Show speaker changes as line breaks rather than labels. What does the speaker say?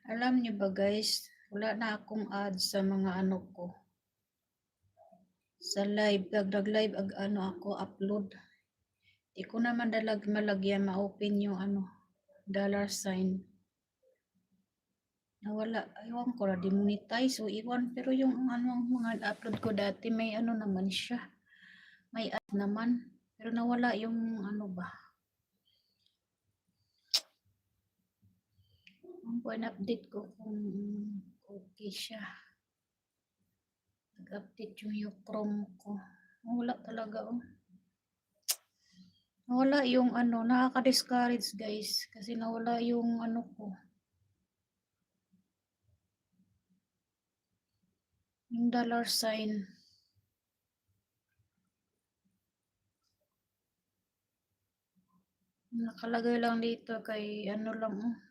Alam niyo ba guys, wala na akong ads sa mga ano ko. Sa live, nag-live ano ako, upload. Di ko naman malagyan, ma-open yung ano, $sign. Nawala, ewan ko na, demonetize o iwan. Pero yung ano, mga upload ko dati, may ano naman siya. May ad naman. Pero nawala yung ano ba. Ang buwan update ko kung okay siya. Nag-update yung Chrome ko. Wala talaga oh. Nawala yung ano, nakaka-discourage guys. Kasi nawala yung ano ko. Yung $sign. Nakalagay lang dito kay ano lang oh.